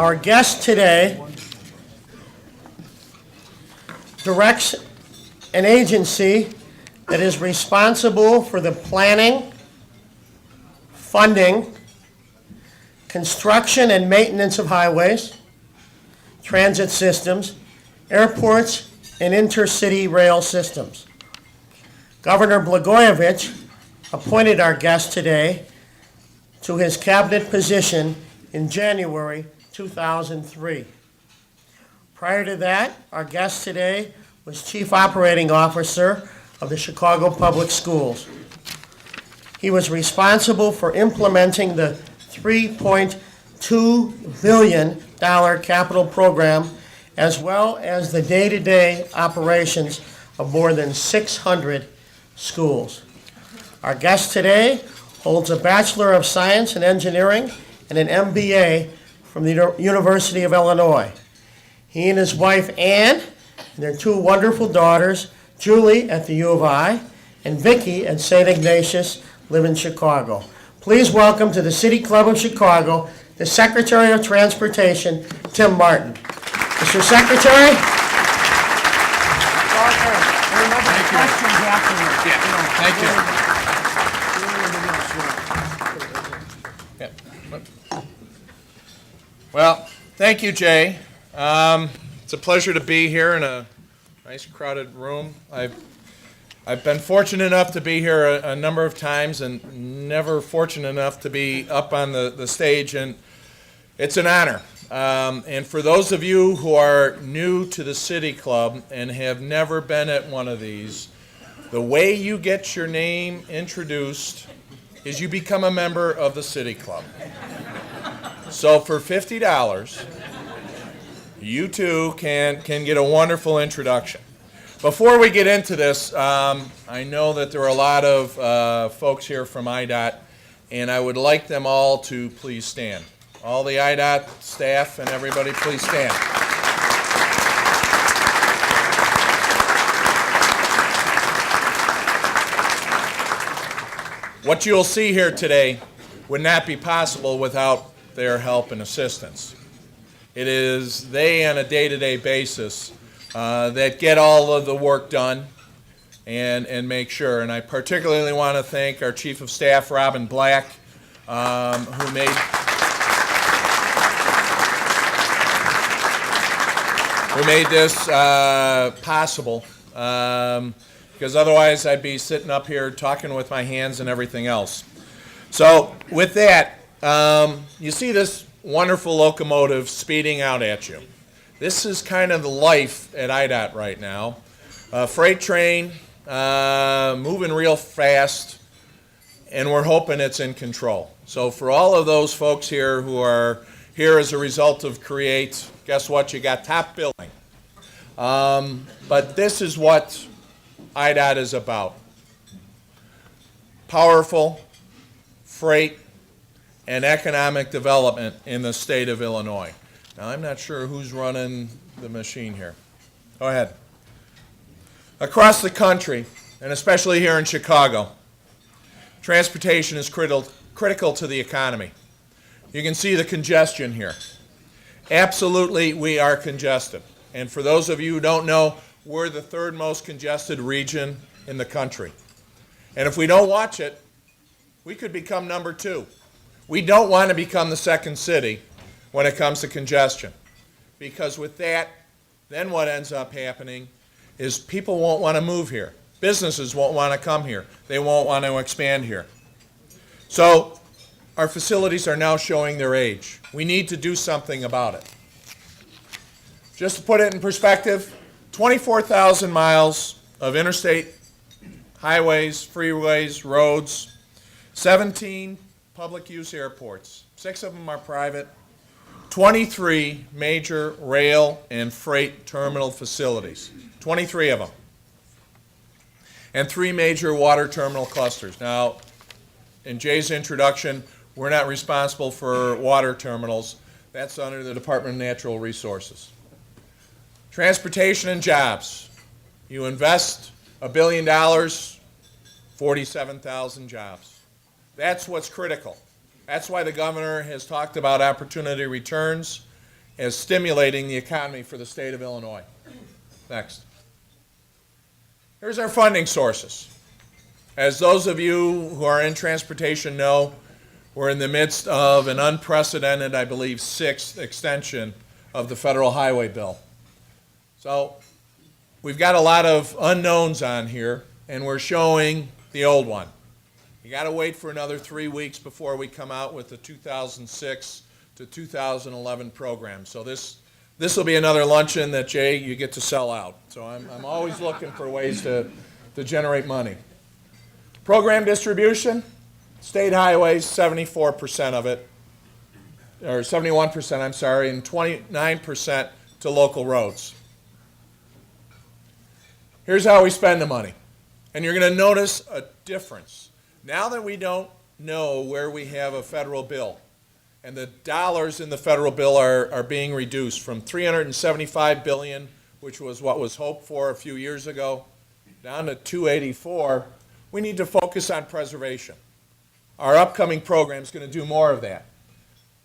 Our guest today directs an agency that is responsible for the planning, funding, construction and maintenance of highways, transit systems, airports, and intercity rail systems. Governor Blagojevich appointed our guest today to his cabinet position in January 2003. Prior to that, our guest today was Chief Operating Officer of the Chicago Public Schools. He was responsible for implementing the $3.2 billion capital program, as well as the day-to-day operations of more than 600 schools. Our guest today holds a Bachelor of Science in Engineering and an MBA from the University of Illinois. He and his wife, Ann, and their two wonderful daughters, Julie at the U of I and Vicki at St. Ignatius, live in Chicago. Please welcome to the City Club of Chicago, the Secretary of Transportation, Tim Martin. Mr. Secretary? Thank you. Well, thank you, Jay. It's a pleasure to be here in a nice crowded room. I've been fortunate enough to be here a number of times and never fortunate enough to be up on the stage, and it's an honor. And for those of you who are new to the City Club and have never been at one of these, the way you get your name introduced is you become a member of the City Club. So for $50, you too can get a wonderful introduction. Before we get into this, I know that there are a lot of folks here from IDOT, and I would like them all to please stand. All the IDOT staff and everybody, please stand. What you'll see here today would not be possible without their help and assistance. It is they on a day-to-day basis that get all of the work done and make sure. And I particularly want to thank our Chief of Staff, Robin Black, who made this possible, because otherwise I'd be sitting up here talking with my hands and everything else. So with that, you see this wonderful locomotive speeding out at you. This is kind of the life at IDOT right now. Freight train, moving real fast, and we're hoping it's in control. So for all of those folks here who are here as a result of CREATE, guess what? You got top billing. But this is what IDOT is about. Powerful freight and economic development in the state of Illinois. Now, I'm not sure who's running the machine here. Go ahead. Across the country, and especially here in Chicago, transportation is critical to the economy. You can see the congestion here. Absolutely, we are congested. And for those of you who don't know, we're the third most congested region in the country. And if we don't watch it, we could become number 2. We don't want to become the second city when it comes to congestion, because with that, then what ends up happening is people won't want to move here. Businesses won't want to come here. They won't want to expand here. So our facilities are now showing their age. We need to do something about it. Just to put it in perspective, 24,000 miles of interstate highways, freeways, roads, 17 public use airports, 6 of them are private, 23 major rail and freight terminal facilities, 23 of them, and 3 major water terminal clusters. Now, in Jay's introduction, we're not responsible for water terminals. That's under the Department of Natural Resources. Transportation and jobs. You invest $1 billion, 47,000 jobs. That's what's critical. That's why the governor has talked about opportunity returns as stimulating the economy for the state of Illinois. Next. Here's our funding sources. As those of you who are in transportation know, we're in the midst of an unprecedented, I believe, 6th extension of the federal highway bill. So we've got a lot of unknowns on here, and we're showing the old one. You got to wait for another 3 weeks before we come out with the 2006 to 2011 program. So this will be another luncheon that, Jay, you get to sell out. So I'm always looking for ways to generate money. Program distribution, state highways, 74% of it, or 71%, I'm sorry, and 29% to local roads. Here's how we spend the money. And you're going to notice a difference. Now that we don't know where we have a federal bill, and the dollars in the federal bill are being reduced from $375 billion, which was what was hoped for a few years ago, down to $284, we need to focus on preservation. Our upcoming program is going to do more of that.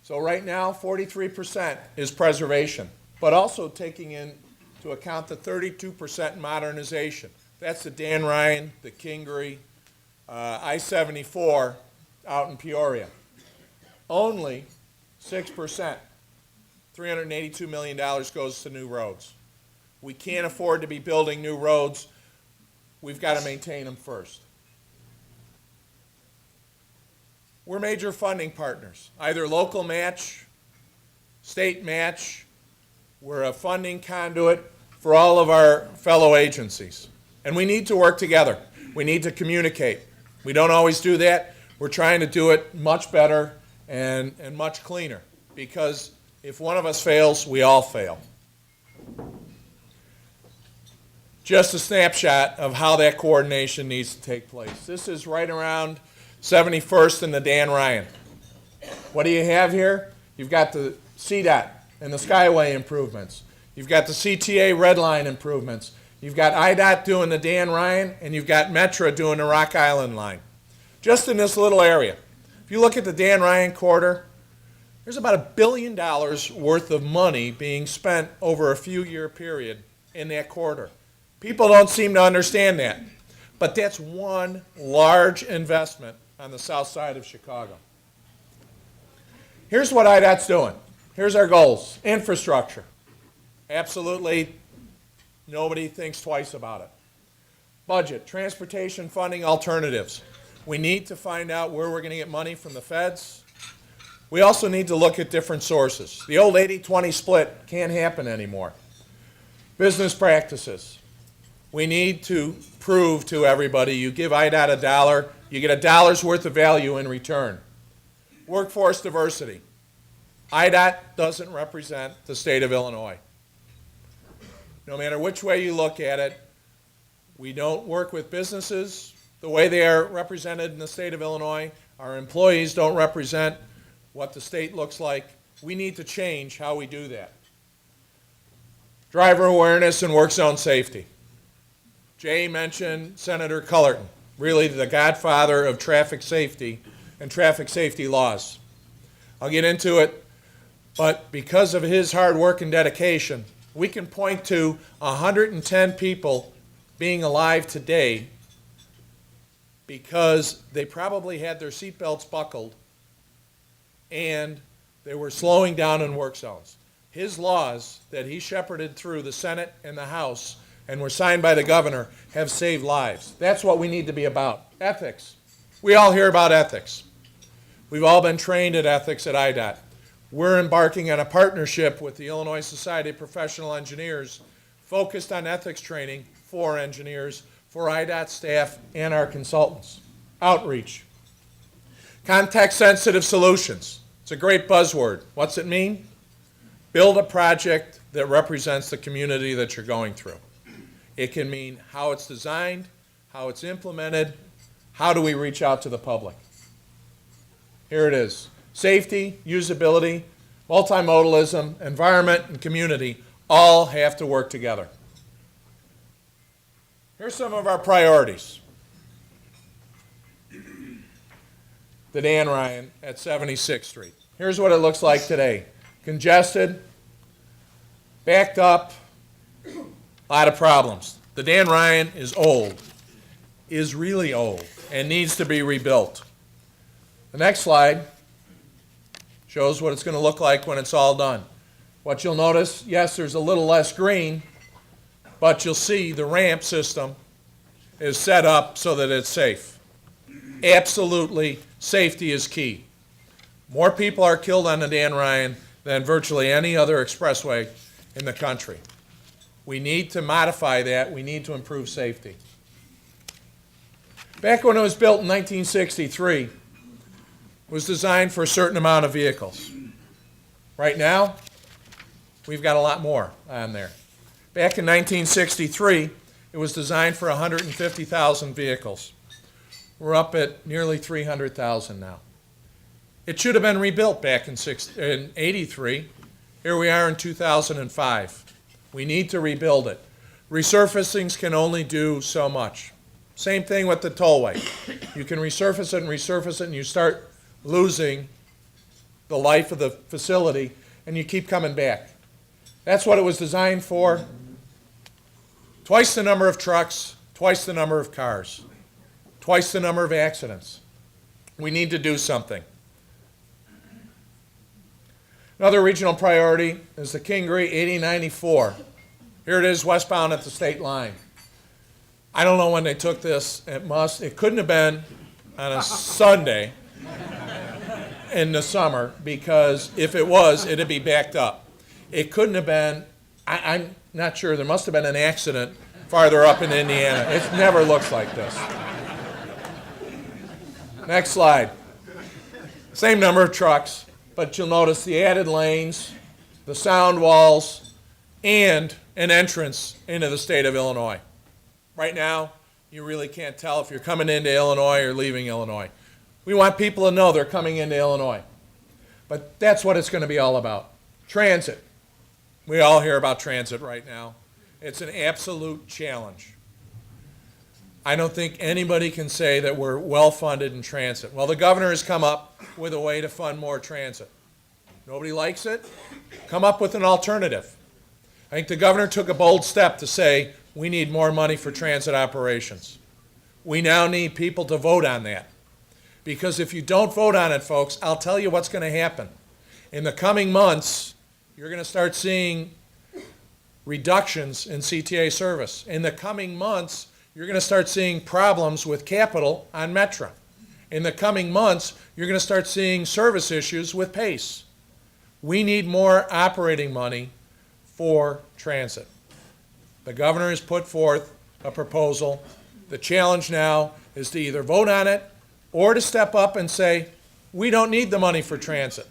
So right now, 43% is preservation, but also taking into account the 32% modernization. That's the Dan Ryan, the Kingery, I-74 out in Peoria. Only 6%, $382 million goes to new roads. We can't afford to be building new roads. We've got to maintain them first. We're major funding partners, either local match, state match. We're a funding conduit for all of our fellow agencies. And we need to work together. We need to communicate. We don't always do that. We're trying to do it much better and much cleaner, because if one of us fails, we all fail. Just a snapshot of how that coordination needs to take place. This is right around 71st and the Dan Ryan. What do you have here? You've got the CDOT and the Skyway improvements. You've got the CTA Red Line improvements. You've got IDOT doing the Dan Ryan, and you've got Metra doing the Rock Island line. Just in this little area. If you look at the Dan Ryan corridor, there's about $1 billion worth of money being spent over a few-year period in that corridor. People don't seem to understand that, but that's one large investment on the south side of Chicago. Here's what IDOT's doing. Here's our goals. Infrastructure. Absolutely nobody thinks twice about it. Budget, transportation funding alternatives. We need to find out where we're going to get money from the feds. We also need to look at different sources. The old 80-20 split can't happen anymore. Business practices. We need to prove to everybody you give IDOT $1, you get $1 worth of value in return. Workforce diversity. IDOT doesn't represent the state of Illinois. No matter which way you look at it, we don't work with businesses the way they are represented in the state of Illinois. Our employees don't represent what the state looks like. We need to change how we do that. Driver awareness and work zone safety. Jay mentioned Senator Cullerton, really the godfather of traffic safety and traffic safety laws. I'll get into it, but because of his hard work and dedication, we can point to 110 people being alive today because they probably had their seatbelts buckled and they were slowing down in work zones. His laws that he shepherded through the Senate and the House and were signed by the governor have saved lives. That's what we need to be about. Ethics. We all hear about ethics. We've all been trained at ethics at IDOT. We're embarking on a partnership with the Illinois Society of Professional Engineers focused on ethics training for engineers, for IDOT staff, and our consultants. Outreach. Context-sensitive solutions. It's a great buzzword. What's it mean? Build a project that represents the community that you're going through. It can mean how it's designed, how it's implemented, how do we reach out to the public. Here it is. Safety, usability, multimodalism, environment, and community all have to work together. Here's some of our priorities. The Dan Ryan at 76th Street. Here's what it looks like today. Congested, Backed up, a lot of problems. The Dan Ryan is old, is really old, and needs to be rebuilt. The next slide shows what it's going to look like when it's all done. What you'll notice, yes, there's a little less green, but you'll see the ramp system is set up so that it's safe. Absolutely, safety is key. More people are killed on the Dan Ryan than virtually any other expressway in the country. We need to modify that. We need to improve safety. Back when it was built in 1963, it was designed for a certain amount of vehicles. Right now, we've got a lot more on there. Back in 1963, it was designed for 150,000 vehicles. We're up at nearly 300,000 now. It should have been rebuilt back in 83. Here we are in 2005. We need to rebuild it. Resurfacings can only do so much. Same thing with the tollway. You can resurface it, and you start losing the life of the facility, and you keep coming back. That's what it was designed for. Twice the number of trucks, twice the number of cars, twice the number of accidents. We need to do something. Another regional priority is the Kingery 8094. Here it is westbound at the state line. I don't know when they took this. It couldn't have been on a Sunday in the summer, because if it was, it'd be backed up. It couldn't have been, I'm not sure, there must have been an accident farther up in Indiana. It never looks like this. Next slide. Same number of trucks, but you'll notice the added lanes, the sound walls, and an entrance into the state of Illinois. Right now, you really can't tell if you're coming into Illinois or leaving Illinois. We want people to know they're coming into Illinois. But that's what it's going to be all about. Transit. We all hear about transit right now. It's an absolute challenge. I don't think anybody can say that we're well-funded in transit. Well, the governor has come up with a way to fund more transit. Nobody likes it? Come up with an alternative. I think the governor took a bold step to say we need more money for transit operations. We now need people to vote on that. Because if you don't vote on it, folks, I'll tell you what's going to happen. In the coming months, you're going to start seeing reductions in CTA service. In the coming months, you're going to start seeing problems with capital on Metra. In the coming months, you're going to start seeing service issues with PACE. We need more operating money for transit. The governor has put forth a proposal. The challenge now is to either vote on it or to step up and say, we don't need the money for transit.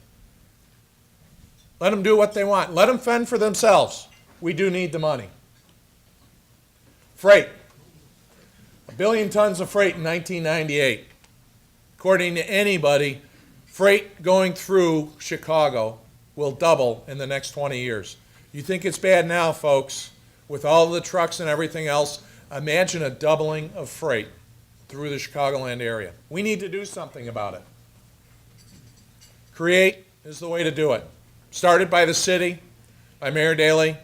Let them do what they want. Let them fend for themselves. We do need the money. Freight. 1 billion tons of freight in 1998. According to anybody, freight going through Chicago will double in the next 20 years. You think it's bad now, folks, with all the trucks and everything else. Imagine a doubling of freight through the Chicagoland area. We need to do something about it. Create is the way to do it. Started by the city, by Mayor Daley.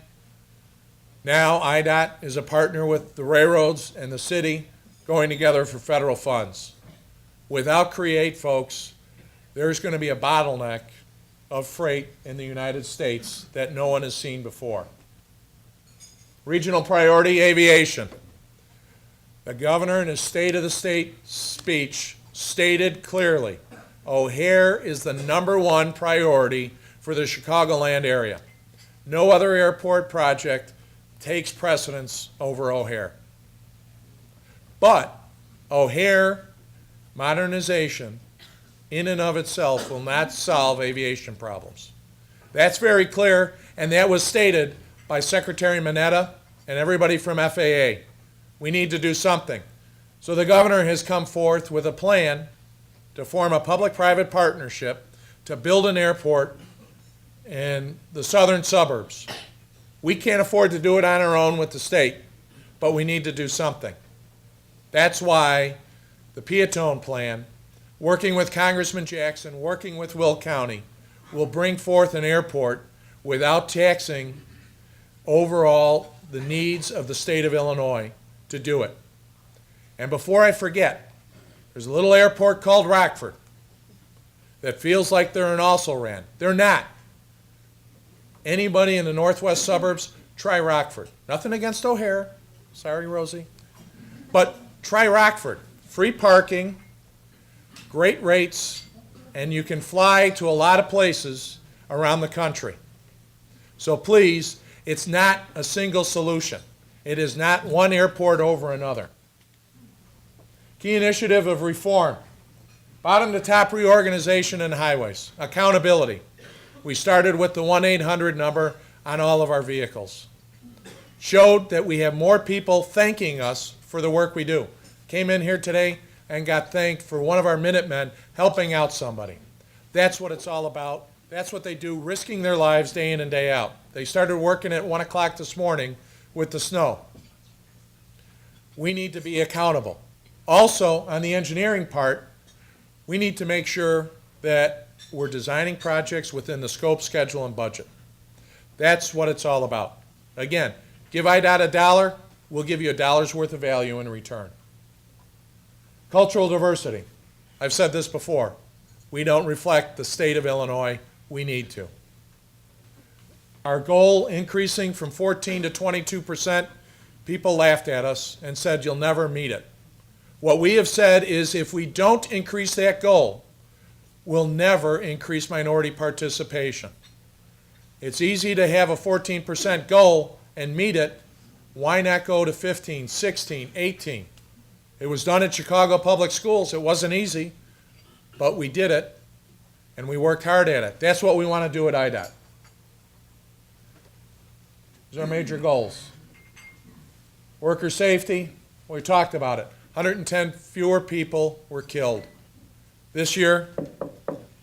Now IDOT is a partner with the railroads and the city going together for federal funds. Without Create, folks, there's going to be a bottleneck of freight in the United States that no one has seen before. Regional priority, aviation. The governor in his State of the State speech stated clearly, O'Hare is the #1 priority for the Chicagoland area. No other airport project takes precedence over O'Hare. But O'Hare modernization in and of itself will not solve aviation problems. That's very clear, and that was stated by Secretary Mineta and everybody from FAA. We need to do something. So the governor has come forth with a plan to form a public-private partnership to build an airport in the southern suburbs. We can't afford to do it on our own with the state, but we need to do something. That's why the Piatone plan, working with Congressman Jackson, working with Will County, will bring forth an airport without taxing overall the needs of the state of Illinois to do it. And before I forget, there's a little airport called Rockford that feels like they're an also-ran. They're not. Anybody in the northwest suburbs, try Rockford. Nothing against O'Hare. Sorry, Rosie. But try Rockford. Free parking, great rates, and you can fly to a lot of places around the country. So please, it's not a single solution. It is not one airport over another. Key initiative of reform. Bottom to top reorganization in highways. Accountability. We started with the 1-800 number on all of our vehicles. Showed that we have more people thanking us for the work we do. Came in here today and got thanked for one of our Minutemen helping out somebody. That's what it's all about. That's what they do, risking their lives day in and day out. They started working at 1 o'clock this morning with the snow. We need to be accountable. Also, on the engineering part, we need to make sure that we're designing projects within the scope, schedule, and budget. That's what it's all about. Again, give IDOT $1, we'll give you $1's worth of value in return. Cultural diversity. I've said this before. We don't reflect the state of Illinois. We need to. Our goal increasing from 14 to 22%, people laughed at us and said you'll never meet it. What we have said is if we don't increase that goal, we'll never increase minority participation. It's easy to have a 14% goal and meet it. Why not go to 15, 16, 18? It was done at Chicago Public Schools. It wasn't easy, but we did it, and we worked hard at it. That's what we want to do at IDOT. These are our major goals. Worker safety, we talked about it. 110 fewer people were killed. This year,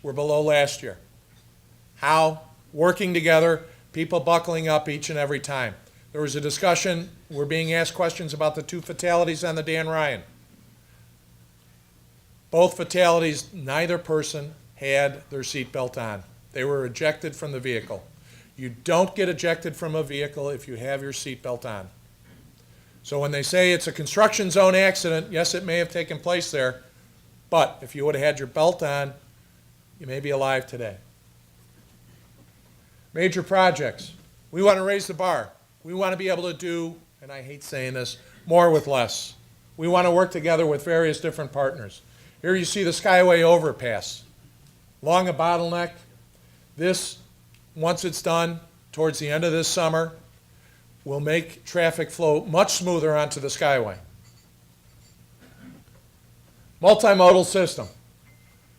we're below last year. How? Working together, people buckling up each and every time. There was a discussion, we're being asked questions about the 2 fatalities on the Dan Ryan. Both fatalities, neither person had their seatbelt on. They were ejected from the vehicle. You don't get ejected from a vehicle if you have your seatbelt on. So when they say it's a construction zone accident, yes, it may have taken place there, but if you would have had your belt on, you may be alive today. Major projects. We want to raise the bar. We want to be able to do, and I hate saying this, more with less. We want to work together with various different partners. Here you see the Skyway overpass. Long a bottleneck. This, once it's done, towards the end of this summer, will make traffic flow much smoother onto the Skyway. Multimodal system.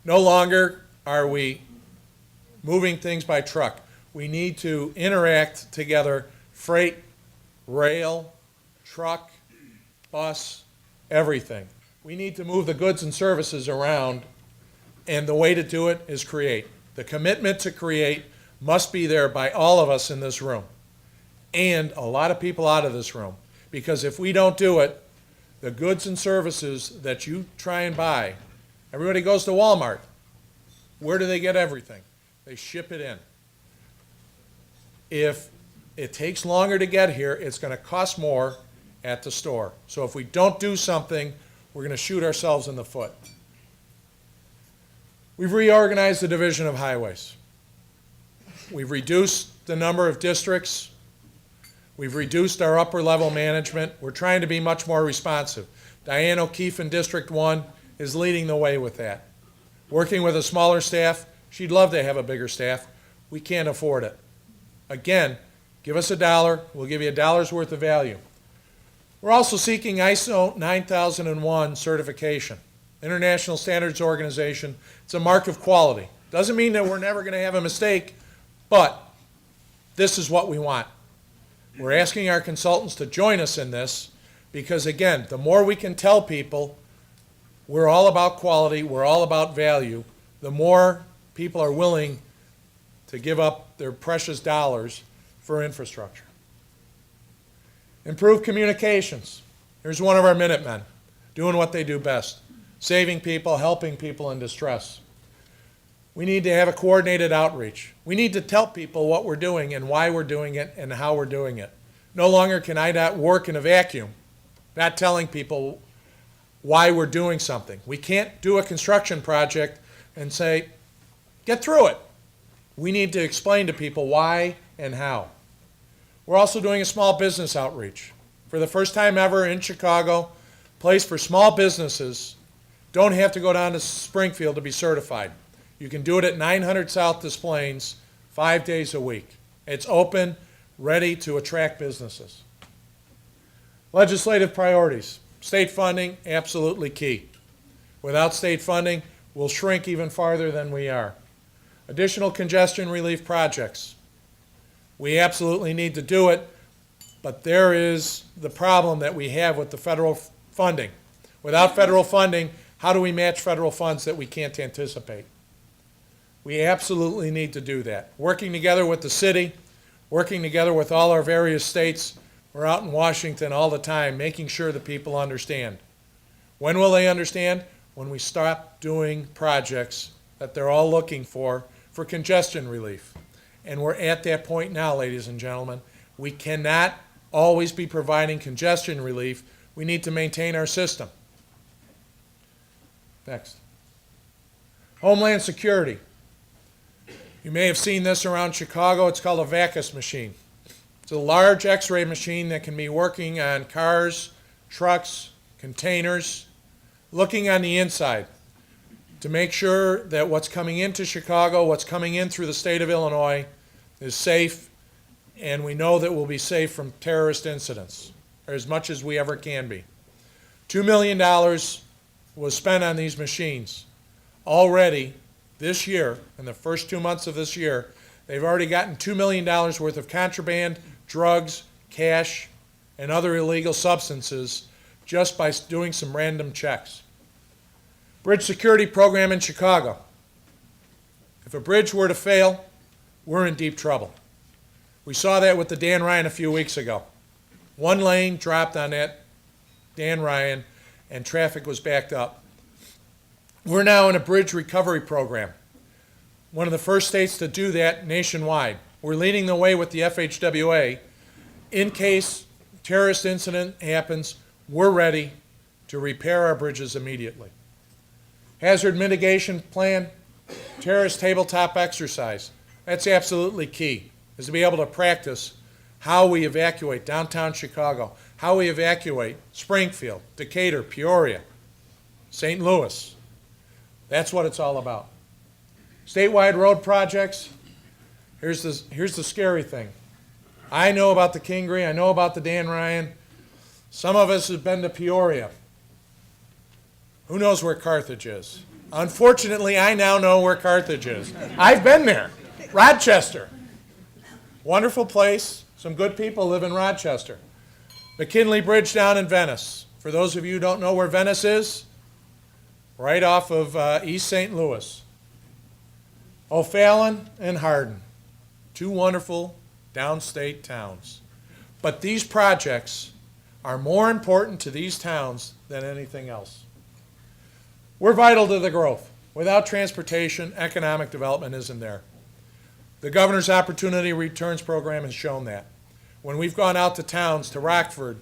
No longer are we moving things by truck. We need to interact together, freight, rail, truck, bus, everything. We need to move the goods and services around, and the way to do it is create. The commitment to create must be there by all of us in this room, and a lot of people out of this room, because if we don't do it, the goods and services that you try and buy, everybody goes to Walmart. Where do they get everything? They ship it in. If it takes longer to get here, it's going to cost more at the store. So if we don't do something, we're going to shoot ourselves in the foot. We've reorganized the division of highways. We've reduced the number of districts. We've reduced our upper level management. We're trying to be much more responsive. Diane O'Keefe in District 1 is leading the way with that. Working with a smaller staff, she'd love to have a bigger staff. We can't afford it. Again, give us $1, we'll give you $1's worth of value. We're also seeking ISO 9001 certification. International Standards Organization. It's a mark of quality. Doesn't mean that we're never going to have a mistake, but this is what we want. We're asking our consultants to join us in this because, again, the more we can tell people we're all about quality, we're all about value, the more people are willing to give up their precious dollars for infrastructure. Improve communications. Here's one of our Minutemen doing what they do best, saving people, helping people in distress. We need to have a coordinated outreach. We need to tell people what we're doing and why we're doing it and how we're doing it. No longer can I not work in a vacuum, not telling people why we're doing something. We can't do a construction project and say, get through it. We need to explain to people why and how. We're also doing a small business outreach. For the first time ever in Chicago, a place for small businesses don't have to go down to Springfield to be certified. You can do it at 900 South Des Plaines 5 days a week. It's open, ready to attract businesses. Legislative priorities. State funding, absolutely key. Without state funding, we'll shrink even farther than we are. Additional congestion relief projects. We absolutely need to do it, but there is the problem that we have with the federal funding. Without federal funding, how do we match federal funds that we can't anticipate? We absolutely need to do that. Working together with the city, working together with all our various states. We're out in Washington all the time making sure that people understand. When will they understand? When we stop doing projects that they're all looking for congestion relief. And we're at that point now, ladies and gentlemen. We cannot always be providing congestion relief. We need to maintain our system. Next. Homeland Security. You may have seen this around Chicago. It's called a VACUS machine. It's a large X-ray machine that can be working on cars, trucks, containers, looking on the inside to make sure that what's coming into Chicago, what's coming in through the state of Illinois is safe, and we know that we'll be safe from terrorist incidents, or as much as we ever can be. $2 million was spent on these machines. Already this year, in the first 2 months of this year, they've already gotten $2 million worth of contraband, drugs, cash, and other illegal substances just by doing some random checks. Bridge security program in Chicago. If a bridge were to fail, we're in deep trouble. We saw that with the Dan Ryan a few weeks ago. One lane dropped on that Dan Ryan and traffic was backed up. We're now in a bridge recovery program. One of the first states to do that nationwide. We're leading the way with the FHWA. In case terrorist incident happens, we're ready to repair our bridges immediately. Hazard mitigation plan, terrorist tabletop exercise. That's absolutely key, is to be able to practice how we evacuate downtown Chicago, how we evacuate Springfield, Decatur, Peoria, St. Louis. That's what it's all about. Statewide road projects, here's the scary thing. I know about the Kingery, I know about the Dan Ryan. Some of us have been to Peoria. Who knows where Carthage is? Unfortunately, I now know where Carthage is. I've been there. Rochester. Wonderful place. Some good people live in Rochester. McKinley Bridge down in Venice. For those of you who don't know where Venice is, right off of East St. Louis. O'Fallon and Hardin. Two wonderful downstate towns. But these projects are more important to these towns than anything else. We're vital to the growth. Without transportation, economic development isn't there. The Governor's Opportunity Returns Program has shown that. When we've gone out to towns, to Rockford,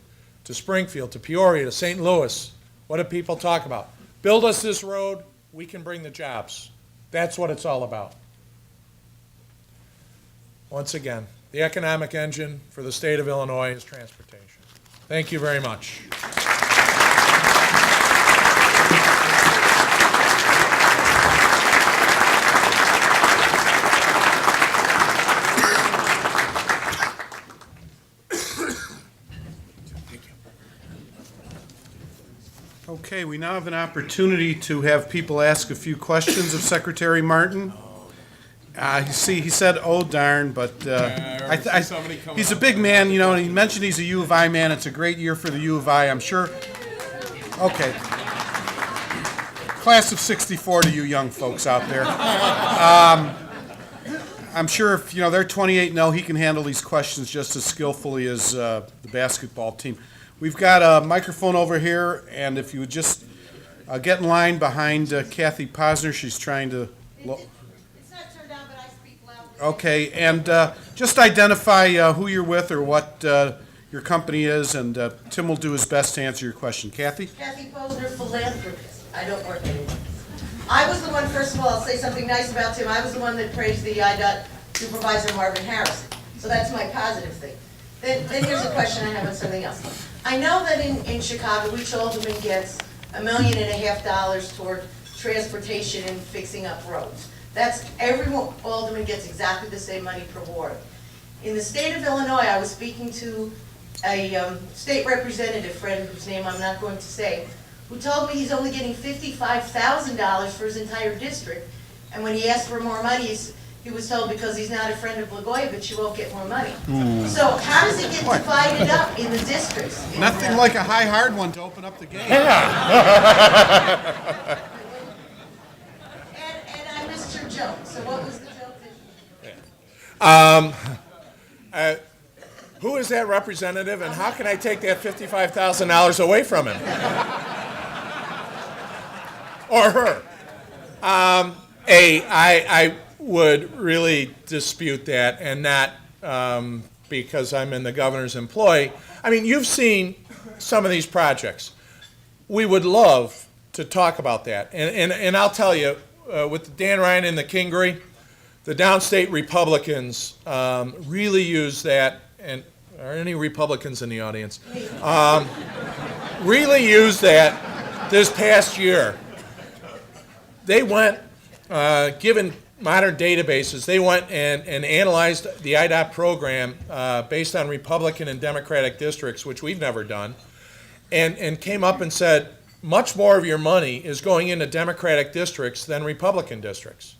to Springfield, to Peoria, to St. Louis, what do people talk about? Build us this road, we can bring the jobs. That's what it's all about. Once again, the economic engine for the state of Illinois is transportation. Thank you very much. Okay, we now have an opportunity to have people ask a few questions of Secretary Martin. He said, "Oh darn," but he's a big man, you know, and he mentioned he's a U of I man. It's a great year for the U of I, I'm sure. Okay. Class of '64 to you young folks out there. I'm sure if, you know, they're 28-0, he can handle these questions just as skillfully as the basketball team. We've got a microphone over here, and if you would just get in line behind Kathy Posner. She's trying to... It's not turned on, but I speak loud. Okay, and just identify who you're with or what your your company is, and Tim will do his best to answer your question. Kathy? Kathy Posner, philanthropist. I don't work anymore. I was the one, first of all, I'll say something nice about Tim. I was the one that praised the IDOT supervisor, Marvin Harrison. So that's my positive thing. Then here's a question I have on something else. I know that in Chicago, each alderman gets $1.5 million toward transportation and fixing up roads. That's, every alderman gets exactly the same money per ward. In the state of Illinois, I was speaking to a state representative friend whose name I'm not going to say, who told me he's only getting $55,000 for his entire district. And when he asked for more money, he was told because he's not a friend of Blagojevich, you won't get more money. So how does it get divided up in the districts? Nothing like a high hard one to open up the game. And I'm Mr. Jones, so what was the joke? Who is that representative, and how can I take that $55,000 away from him? Or her? I would really dispute that, and not because I'm in the governor's employ. I mean, you've seen some of these projects. We would love to talk about that, and I'll tell you, with Dan Ryan and the Kingery, the downstate Republicans really use that, and are any Republicans in the audience? Really use that this past year. They went, given modern databases, they went and analyzed the IDOT program based on Republican and Democratic districts, which we've never done, and came up and said, much more of your money is going into Democratic districts than Republican districts.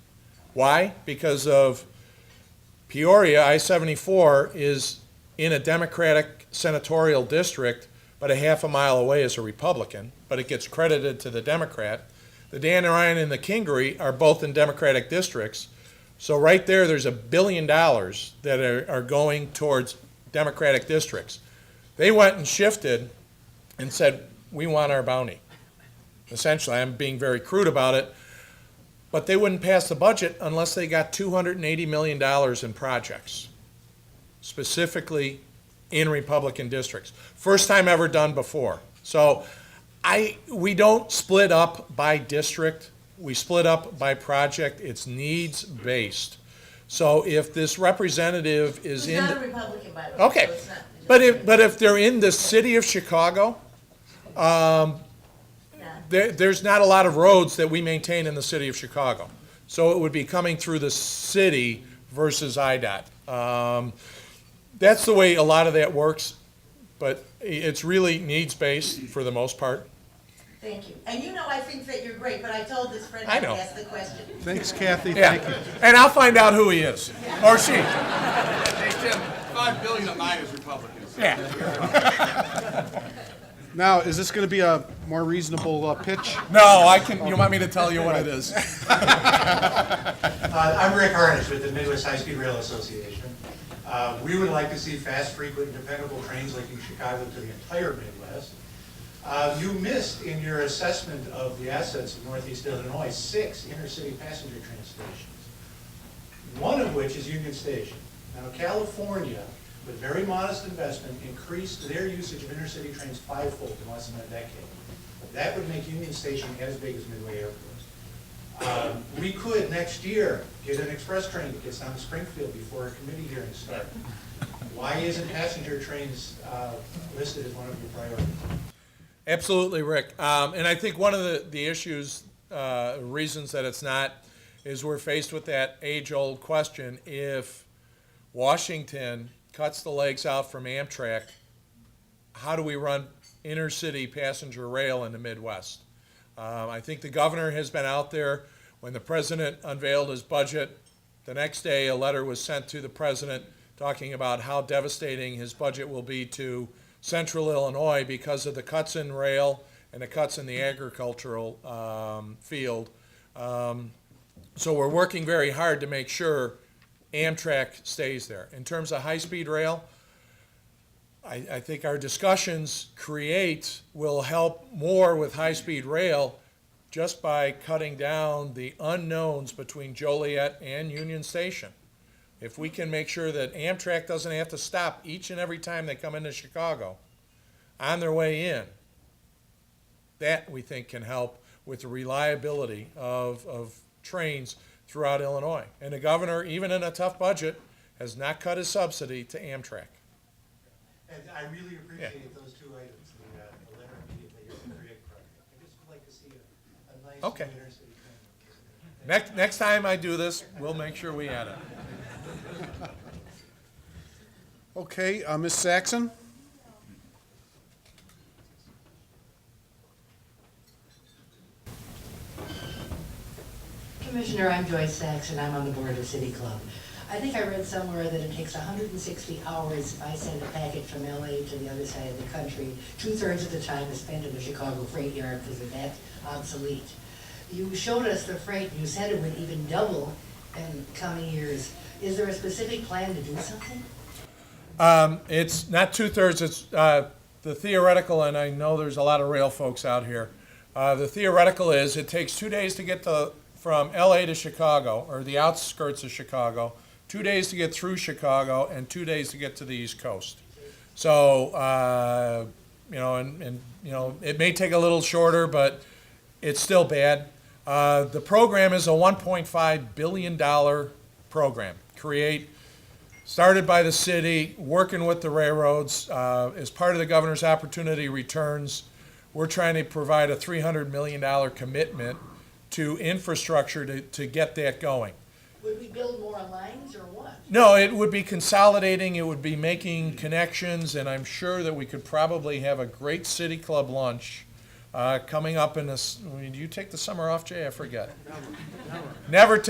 Why? Because of Peoria, I-74 is in a Democratic senatorial district, but a half a mile away is a Republican, but it gets credited to the Democrat. The Dan Ryan and the Kingery are both in Democratic districts. So right there's $1 billion that are going towards Democratic districts. They went and shifted and said, we want our bounty. Essentially, I'm being very crude about it, but they wouldn't pass the budget unless they got $280 million in projects, specifically in Republican districts. First time ever done before. So we don't split up by district. We split up by project. It's needs-based. So if this representative is He's in... not a Republican, by the way. Okay, So it's not, but if they're in the city of Chicago, there's not a lot of roads that we maintain in the city of Chicago. So it would be coming through the city versus IDOT. That's the way a lot of that works, but it's really needs-based for the most part. Thank you. And you know I think that you're great, but I told this friend I I'd know. ask the question. Thanks, Kathy. Yeah, Thank you. and I'll find out who he is, or she. Hey, Tim, $5 billion of mine is Republicans. Yeah. Now, is this going to be a more reasonable pitch? No, I can, you want me to tell you what it is? I'm Rick Harnish with the Midwest HighSpeed Rail Association. We would like to see fast, frequent, and dependable trains linking Chicago to the entire Midwest. You missed in your assessment of the assets of Northeast Illinois 6 intercity passenger train stations, one of which is Union Station. Now, California, with very modest investment, increased their usage of intercity trains 5-fold in less than a decade. That would make Union Station as big as Midway Airport. We could, next year, get an express train that gets down to Springfield before our committee hearings start. Why isn't passenger trains listed as one of your priorities? Absolutely, Rick. And I think one of the issues, reasons that it's not, is we're faced with that age-old question. If Washington cuts the legs out from Amtrak, how do we run intercity passenger rail in the Midwest? I think the governor has been out there. When the president unveiled his budget, the next day a letter was sent to the president talking about how devastating his budget will be to central Illinois because of the cuts in rail and the cuts in the agricultural field. So we're working very hard to make sure Amtrak stays there. In terms of high-speed rail, I think our discussions will help more with high-speed rail just by cutting down the unknowns between Joliet and Union Station. If we can make sure that Amtrak doesn't have to stop each and every time they come into Chicago on their way in, that we think can help with the reliability of trains throughout Illinois. And the governor, even in a tough budget, has not cut his subsidy to Amtrak. And I really appreciate those two items, the letter immediately and the create project. I just would like to see a nice Okay. new intercity train. Next time I do this, we'll make sure we add it. Okay, Ms. Saxon? Commissioner, I'm Joyce Saxon, I'm on the board of the City Club. I think I read somewhere that it takes 160 hours if I send a package from LA to the other side of the country. 2/3 of the time is spent in the Chicago freight yard because of that obsolete. You showed us the freight, and you said it would even double in coming years. Is there a specific plan to do something? It's not 2/3, it's the theoretical, and I know there's a lot of rail folks out here. The theoretical is it takes 2 days to get from LA to Chicago, or the outskirts of Chicago, 2 days to get through Chicago, and 2 days to get to the East Coast. So, it may take a little shorter, but it's still bad. The program is a $1.5 billion program, started by the city, working with the railroads. As part of the governor's opportunity returns, we're trying to provide a $300 million commitment to infrastructure to get that going. Would we build more lines or what? No, it would be consolidating, it would be making connections, and I'm sure that we could probably have a great city club lunch coming up in this. Do you take the summer off, Jay? I forget. Never.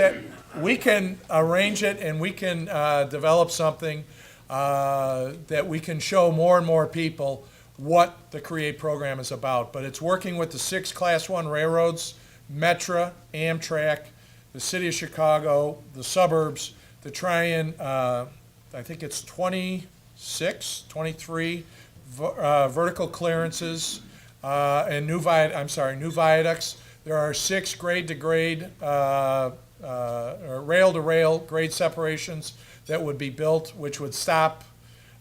We can arrange it, and we can develop something that we can show more and more people what the CREATE program is about. But it's working with the 6 Class 1 railroads, Metra, Amtrak, the city of Chicago, the suburbs, to try and, I think it's 23 vertical clearances and new viaducts. There are 6 grade-to-grade, or rail-to-rail grade separations that would be built, which would stop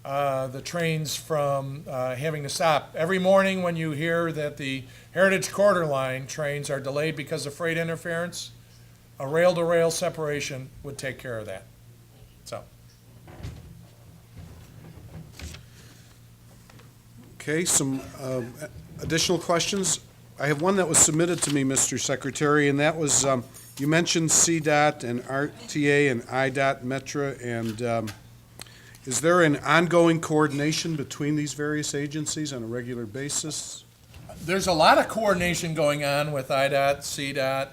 the trains from having to stop. Every morning when you hear that the Heritage Quarter Line trains are delayed because of freight interference, a rail-to-rail separation would take care of that. So, Okay, some additional questions. I have one that was submitted to me, Mr. Secretary, and that was, you mentioned CDOT and RTA and IDOT, Metra, and is there an ongoing coordination between these various agencies on a regular basis? there's a lot of coordination going on with IDOT, CDOT,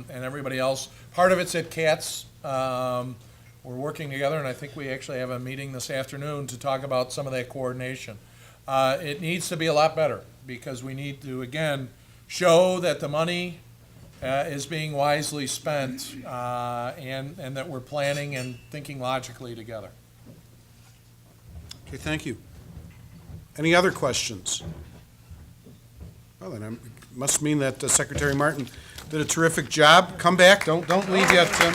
and everybody else. Part of it's at CATS. We're working together, and I think we actually have a meeting this afternoon to talk about some of that coordination. It needs to be a lot better, because we need to, again, show that the money is being wisely spent, and that we're planning and thinking logically together. Okay, thank you. Any other questions? Well, then it must mean that Secretary Martin did a terrific job. Come back, don't leave yet, Tim.